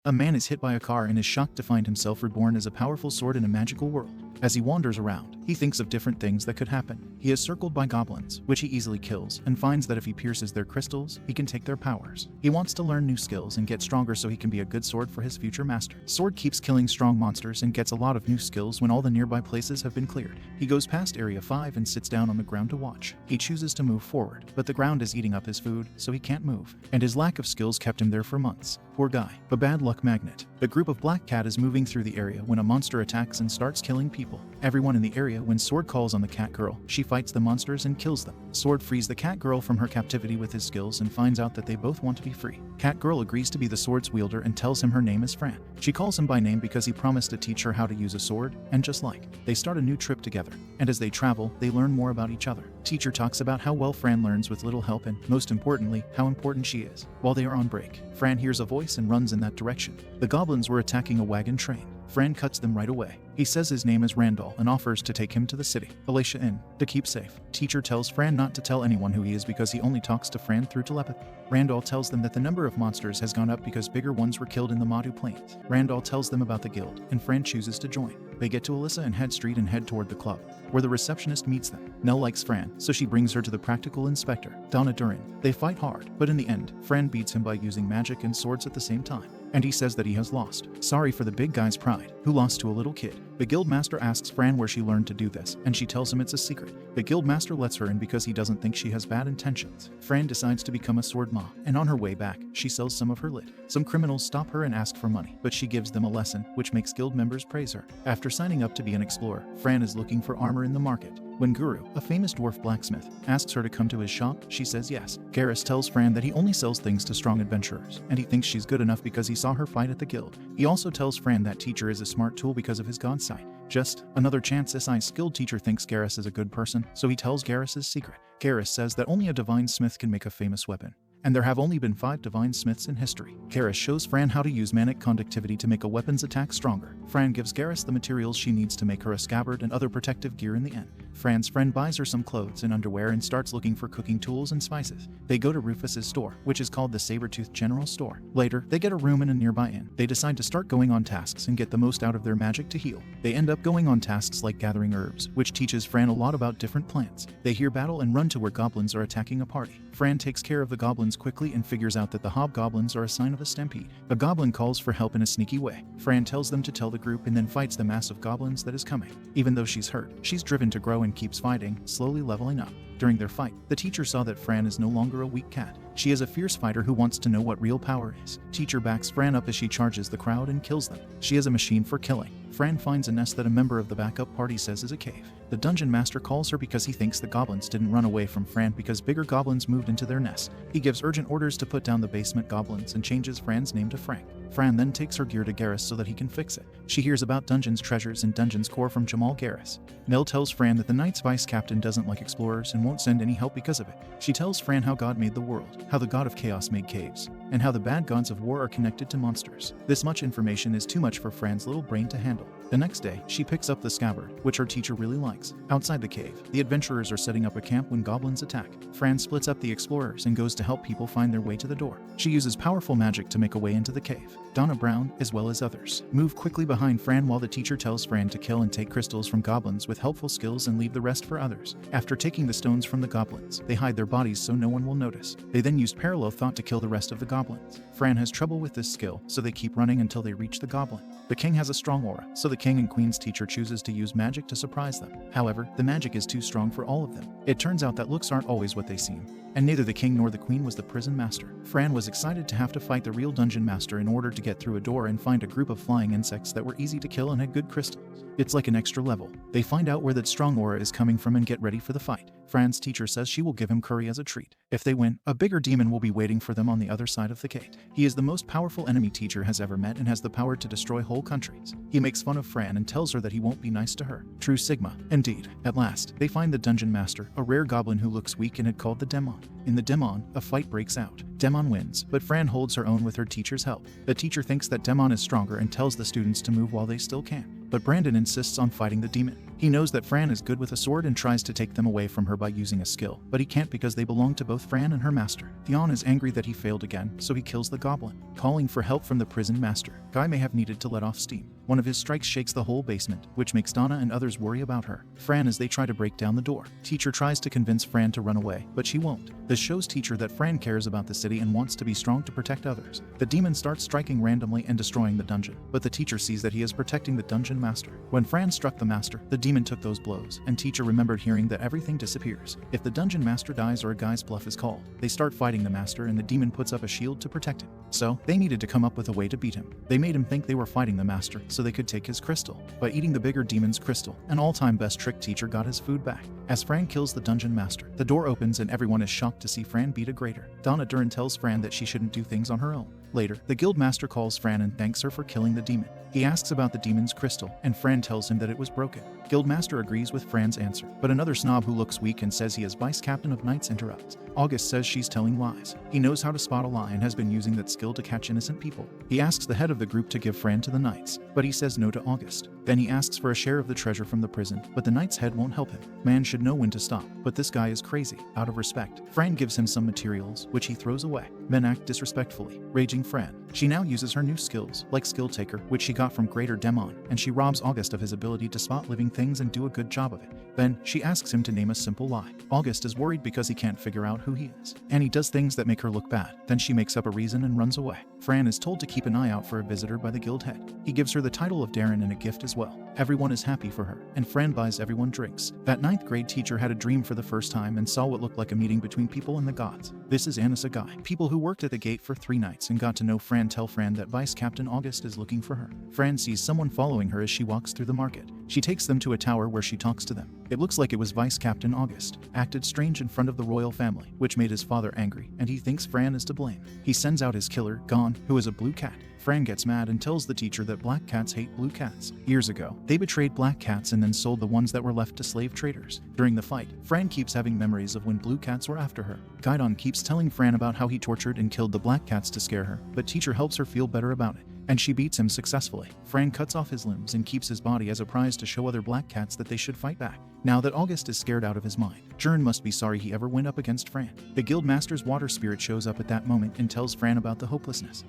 A man is hit by a car and is shocked to find himself reborn as a powerful sword in a magical world. As he wanders around, he thinks of different things that could happen. He is circled by goblins, which he easily kills, and finds that if he pierces their crystals, he can take their powers. He wants to learn new skills and get stronger so he can be a good sword for his future master. Sword keeps killing strong monsters and gets a lot of new skills when all the nearby places have been cleared. He goes past Area 5 and sits down on the ground to watch. He chooses to move forward, but the ground is eating up his food, so he can't move. And his lack of skills kept him there for months. Poor guy. A bad luck magnet. The group of Black Cat is moving through the area when a monster attacks and starts killing people. Everyone in the area when Sword calls on the cat girl. She fights the monsters and kills them. Sword frees the cat girl from her captivity with his skills and finds out that they both want to be free. Cat girl agrees to be the sword's wielder and tells him her name is Fran. She calls him by name because he promised to teach her how to use a sword, and just like, they start a new trip together. And as they travel, they learn more about each other. Teacher talks about how well Fran learns with little help and, most importantly, how important she is. While they are on break, Fran hears a voice and runs in that direction. The goblins were attacking a wagon train. Fran cuts them right away. He says his name is Randall and offers to take him to the city, Alicia Inn, to keep safe. Teacher tells Fran not to tell anyone who he is because he only talks to Fran through telepathy. Randall tells them that the number of monsters has gone up because bigger ones were killed in the Madu Plains. Randall tells them about the guild, and Fran chooses to join. They get to Alyssa and Head Street and head toward the club, where the receptionist meets them. Nell likes Fran, so she brings her to the practical inspector, Donna Durin. They fight hard, but in the end, Fran beats him by using magic and swords at the same time. And he says that he has lost. Sorry for the big guy's pride, who lost to a little kid. The guildmaster asks Fran where she learned to do this, and she tells him it's a secret. The guildmaster lets her in because he doesn't think she has bad intentions. Fran decides to become a sword ma, and on her way back, she sells some of her lit. Some criminals stop her and ask for money, but she gives them a lesson, which makes guild members praise her. After signing up to be an explorer, Fran is looking for armor in the market. When Guru, a famous dwarf blacksmith, asks her to come to his shop, she says yes. Garrus tells Fran that he only sells things to strong adventurers, and he thinks she's good enough because he saw her fight at the guild. He also tells Fran that teacher is a smart tool because of his god sight. Just another chance SI's skilled teacher thinks Garrus is a good person, so he tells Garrus' secret. Garrus says that only a divine smith can make a famous weapon, and there have only been 5 divine smiths in history. Garrus shows Fran how to use manic conductivity to make a weapon's attack stronger. Fran gives Garrus the materials she needs to make her a scabbard and other protective gear in the end. Fran's friend buys her some clothes and underwear and starts looking for cooking tools and spices. They go to Rufus's store, which is called the Sabertooth General Store. Later, they get a room in a nearby inn. They decide to start going on tasks and get the most out of their magic to heal. They end up going on tasks like gathering herbs, which teaches Fran a lot about different plants. They hear battle and run to where goblins are attacking a party. Fran takes care of the goblins quickly and figures out that the hobgoblins are a sign of a stampede. A goblin calls for help in a sneaky way. Fran tells them to tell the group and then fights the mass of goblins that is coming. Even though she's hurt, she's driven to grow and keeps fighting, slowly leveling up. During their fight, the teacher saw that Fran is no longer a weak cat. She is a fierce fighter who wants to know what real power is. Teacher backs Fran up as she charges the crowd and kills them. She is a machine for killing. Fran finds a nest that a member of the backup party says is a cave. The dungeon master calls her because he thinks the goblins didn't run away from Fran because bigger goblins moved into their nest. He gives urgent orders to put down the basement goblins and changes Fran's name to Frank. Fran then takes her gear to Garrus so that he can fix it. She hears about Dungeon's treasures and Dungeon's core from Jamal Garrus. Nell tells Fran that the Knight's vice captain doesn't like explorers and won't send any help because of it. She tells Fran how God made the world, how the god of chaos made caves, and how the bad gods of war are connected to monsters. This much information is too much for Fran's little brain to handle. The next day, she picks up the scabbard, which her teacher really likes. Outside the cave, the adventurers are setting up a camp when goblins attack. Fran splits up the explorers and goes to help people find their way to the door. She uses powerful magic to make a way into the cave. Donna Brown, as well as others, move quickly behind Fran while the teacher tells Fran to kill and take crystals from goblins with helpful skills and leave the rest for others. After taking the stones from the goblins, they hide their bodies so no one will notice. They then use parallel thought to kill the rest of the goblins. Fran has trouble with this skill, so they keep running until they reach the goblin. The king has a strong aura, so the king and queen's teacher chooses to use magic to surprise them. However, the magic is too strong for all of them. It turns out that looks aren't always what they seem, and neither the king nor the queen was the prison master. Fran was excited to have to fight the real dungeon master in order to get through a door and find a group of flying insects that were easy to kill and had good crystals. It's like an extra level. They find out where that strong aura is coming from and get ready for the fight. Fran's teacher says she will give him curry as a treat. If they win, a bigger demon will be waiting for them on the other side of the gate. He is the most powerful enemy teacher has ever met and has the power to destroy whole countries. He makes fun of Fran and tells her that he won't be nice to her. True Sigma. Indeed. At last, they find the dungeon master, a rare goblin who looks weak and had called the demon. In the demon, a fight breaks out. Demon wins, but Fran holds her own with her teacher's help. The teacher thinks that Demon is stronger and tells the students to move while they still can. But Brandon insists on fighting the demon. He knows that Fran is good with a sword and tries to take them away from her by using a skill, but he can't because they belong to both Fran and her master. Theon is angry that he failed again, so he kills the goblin, calling for help from the prison master. Guy may have needed to let off steam. One of his strikes shakes the whole basement, which makes Donna and others worry about her. Fran as they try to break down the door. Teacher tries to convince Fran to run away, but she won't. This shows teacher that Fran cares about the city and wants to be strong to protect others. The demon starts striking randomly and destroying the dungeon, but the teacher sees that he is protecting the dungeon master. When Fran struck the master, the demon took those blows, and teacher remembered hearing that everything disappears if the dungeon master dies or a guy's bluff is called. They start fighting the master and the demon puts up a shield to protect him. So, they needed to come up with a way to beat him. They made him think they were fighting the master so they could take his crystal. By eating the bigger demon's crystal, an all-time best trick teacher got his food back. As Fran kills the dungeon master, the door opens and everyone is shocked to see Fran beat a grater. Donna Duran tells Fran that she shouldn't do things on her own. Later, the guild master calls Fran and thanks her for killing the demon. He asks about the demon's crystal, and Fran tells him that it was broken. Guildmaster agrees with Fran's answer, but another snob who looks weak and says he is vice captain of knights interrupts. August says she's telling lies. He knows how to spot a lie and has been using that skill to catch innocent people. He asks the head of the group to give Fran to the knights, but he says no to August. Then he asks for a share of the treasure from the prison, but the knight's head won't help him. Man should know when to stop, but this guy is crazy. Out of respect, Fran gives him some materials, which he throws away. Men act disrespectfully. Raging Fran. She now uses her new skills, like Skill Taker, which she got from Greater Demon, and she robs August of his ability to spot living things and do a good job of it. Then, she asks him to name a simple lie. August is worried because he can't figure out who he is, and he does things that make her look bad. Then she makes up a reason and runs away. Fran is told to keep an eye out for a visitor by the guild head. He gives her the title of Darren and a gift as well. Everyone is happy for her, and Fran buys everyone drinks. That 9th grade teacher had a dream for the first time and saw what looked like a meeting between people and the gods. This is Anissa Guy. People who worked at the gate for 3 nights and got to know Fran tell Fran that Vice Captain August is looking for her. Fran sees someone following her as she walks through the market. She takes them to a tower where she talks to them. It looks like it was Vice Captain August. Acted strange in front of the royal family, which made his father angry, and he thinks Fran is to blame. He sends out his killer, Gon, who is a blue cat. Fran gets mad and tells the teacher that black cats hate blue cats. Years ago, they betrayed black cats and then sold the ones that were left to slave traders. During the fight, Fran keeps having memories of when blue cats were after her. Gaidon keeps telling Fran about how he tortured and killed the black cats to scare her, but teacher helps her feel better about it, and she beats him successfully. Fran cuts off his limbs and keeps his body as a prize to show other black cats that they should fight back. Now that August is scared out of his mind, Jern must be sorry he ever went up against Fran. The guild master's water spirit shows up at that moment and tells Fran about the hopelessness.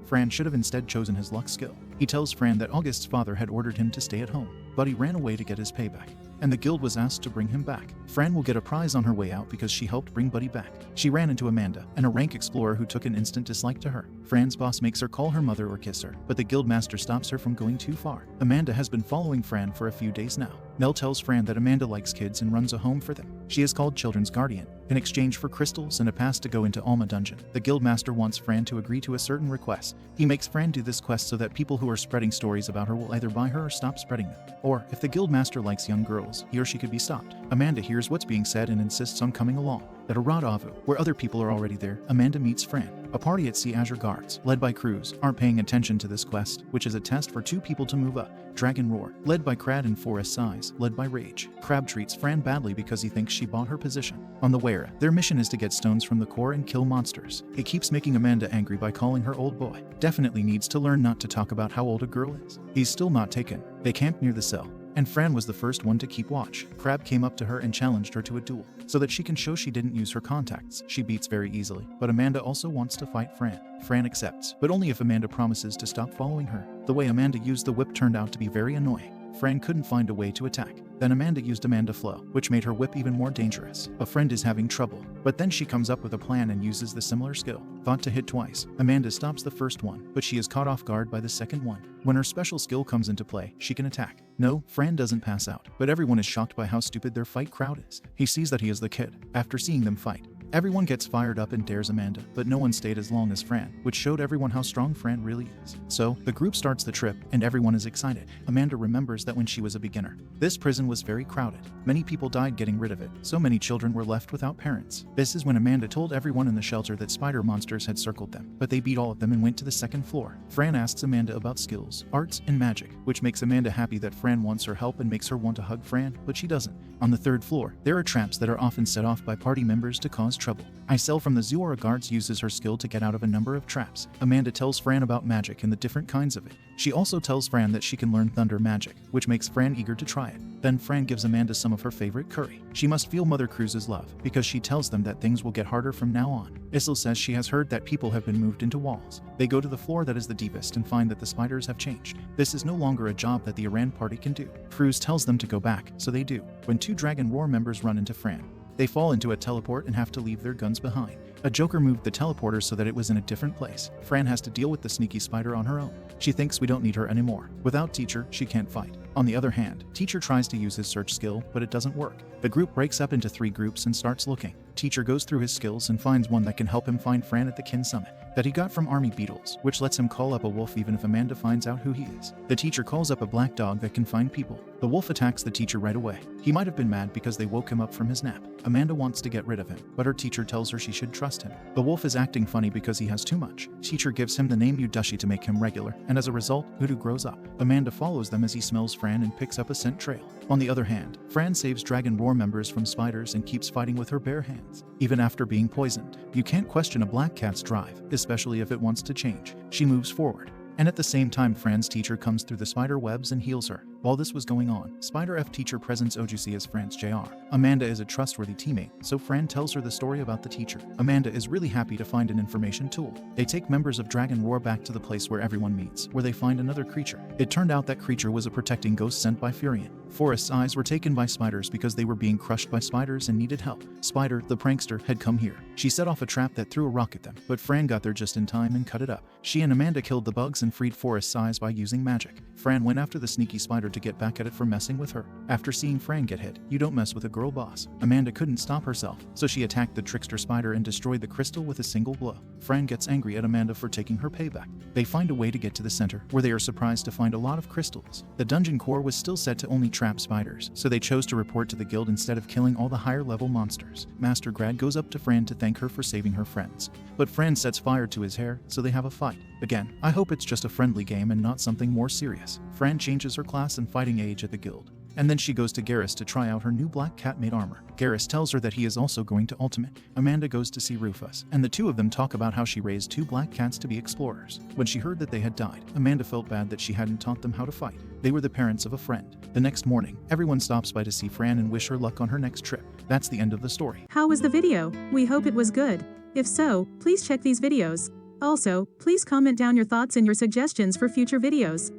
Fran should have instead chosen his luck skill. He tells Fran that August's father had ordered him to stay at home, but he ran away to get his payback, and the guild was asked to bring him back. Fran will get a prize on her way out because she helped bring Buddy back. She ran into Amanda, and a rank explorer who took an instant dislike to her. Fran's boss makes her call her mother or kiss her, but the guild master stops her from going too far. Amanda has been following Fran for a few days now. Nell tells Fran that Amanda likes kids and runs a home for them. She is called Children's Guardian, in exchange for crystals and a pass to go into Alma Dungeon. The guild master wants Fran to agree to a certain request. He makes Fran do this quest so that people who are spreading stories about her will either buy her or stop spreading them. Or, if the guild master likes young girls, he or she could be stopped. Amanda hears what's being said and insists on coming along. At a rendezvous, where other people are already there, Amanda meets Fran. A party at Sea Azure guards, led by Cruz, aren't paying attention to this quest, which is a test for 2 people to move up. Dragon Roar, led by Crad, and Forest Size, led by Rage. Crab treats Fran badly because he thinks she bought her position. On the Wera, their mission is to get stones from the core and kill monsters. It keeps making Amanda angry by calling her old boy. Definitely needs to learn not to talk about how old a girl is. He's still not taken. They camp near the cell, and Fran was the first one to keep watch. Crab came up to her and challenged her to a duel, so that she can show she didn't use her contacts. She beats very easily, but Amanda also wants to fight Fran. Fran accepts, but only if Amanda promises to stop following her. The way Amanda used the whip turned out to be very annoying. Fran couldn't find a way to attack. Then Amanda used Amanda Flow, which made her whip even more dangerous. A friend is having trouble, but then she comes up with a plan and uses the similar skill. Thought to hit twice. Amanda stops the first one, but she is caught off guard by the second one. When her special skill comes into play, she can attack. No, Fran doesn't pass out, but everyone is shocked by how stupid their fight crowd is. He sees that he is the kid. After seeing them fight, everyone gets fired up and dares Amanda, but no one stayed as long as Fran, which showed everyone how strong Fran really is. So, the group starts the trip, and everyone is excited. Amanda remembers that when she was a beginner, this prison was very crowded. Many people died getting rid of it, so many children were left without parents. This is when Amanda told everyone in the shelter that spider monsters had circled them, but they beat all of them and went to the second floor. Fran asks Amanda about skills, arts, and magic, which makes Amanda happy that Fran wants her help and makes her want to hug Fran, but she doesn't. On the third floor, there are traps that are often set off by party members to cause cause trouble. Isel from the Zuora Guards uses her skill to get out of a number of traps. Amanda tells Fran about magic and the different kinds of it. She also tells Fran that she can learn thunder magic, which makes Fran eager to try it. Then Fran gives Amanda some of her favorite curry. She must feel Mother Cruz's love, because she tells them that things will get harder from now on. Isel says she has heard that people have been moved into walls. They go to the floor that is the deepest and find that the spiders have changed. This is no longer a job that the Iran party can do. Cruz tells them to go back, so they do. When 2 Dragon Roar members run into Fran, they fall into a teleport and have to leave their guns behind. A Joker moved the teleporter so that it was in a different place. Fran has to deal with the sneaky spider on her own. She thinks we don't need her anymore. Without Teacher, she can't fight. On the other hand, Teacher tries to use his search skill, but it doesn't work. The group breaks up into 3 groups and starts looking. Teacher goes through his skills and finds one that can help him find Fran at the Kin Summit, that he got from Army Beetles, which lets him call up a wolf even if Amanda finds out who he is. The teacher calls up a black dog that can find people. The wolf attacks the teacher right away. He might have been mad because they woke him up from his nap. Amanda wants to get rid of him, but her teacher tells her she should trust him. The wolf is acting funny because he has too much. Teacher gives him the name Udashi to make him regular, and as a result, Udu grows up. Amanda follows them as he smells Fran and picks up a scent trail. On the other hand, Fran saves Dragon Roar members from spiders and keeps fighting with her bare hands. Even after being poisoned, you can't question a black cat's drive, especially if it wants to change. She moves forward. And at the same time, Fran's teacher comes through the spider webs and heals her. While this was going on, Spider F teacher presents Ojusi as Fran's Jr. Amanda is a trustworthy teammate, so Fran tells her the story about the teacher. Amanda is really happy to find an information tool. They take members of Dragon Roar back to the place where everyone meets, where they find another creature. It turned out that creature was a protecting ghost sent by Furion. Forest's eyes were taken by spiders because they were being crushed by spiders and needed help. Spider, the prankster, had come here. She set off a trap that threw a rock at them, but Fran got there just in time and cut it up. She and Amanda killed the bugs and freed Forest's eyes by using magic. Fran went after the sneaky spider to get back at it for messing with her. After seeing Fran get hit, you don't mess with a girl boss. Amanda couldn't stop herself, so she attacked the trickster spider and destroyed the crystal with a single blow. Fran gets angry at Amanda for taking her payback. They find a way to get to the center, where they are surprised to find a lot of crystals. The dungeon core was still set to only trap spiders, so they chose to report to the guild instead of killing all the higher level monsters. Master Grad goes up to Fran to thank her for saving her friends, but Fran sets fire to his hair, so they have a fight. Again, I hope it's just a friendly game and not something more serious. Fran changes her class and fighting age at the guild, and then she goes to Garrus to try out her new black cat made armor. Garrus tells her that he is also going to Ultimate. Amanda goes to see Rufus, and the two of them talk about how she raised 2 black cats to be explorers. When she heard that they had died, Amanda felt bad that she hadn't taught them how to fight. They were the parents of a friend. The next morning, everyone stops by to see Fran and wish her luck on her next trip. That's the end of the story. How was the video? We hope it was good. If so, please check these videos. Also, please comment down your thoughts and your suggestions for future videos.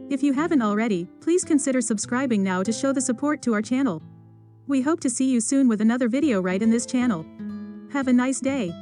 If you haven't already, please consider subscribing now to show the support to our channel. We hope to see you soon with another video right in this channel. Have a nice day.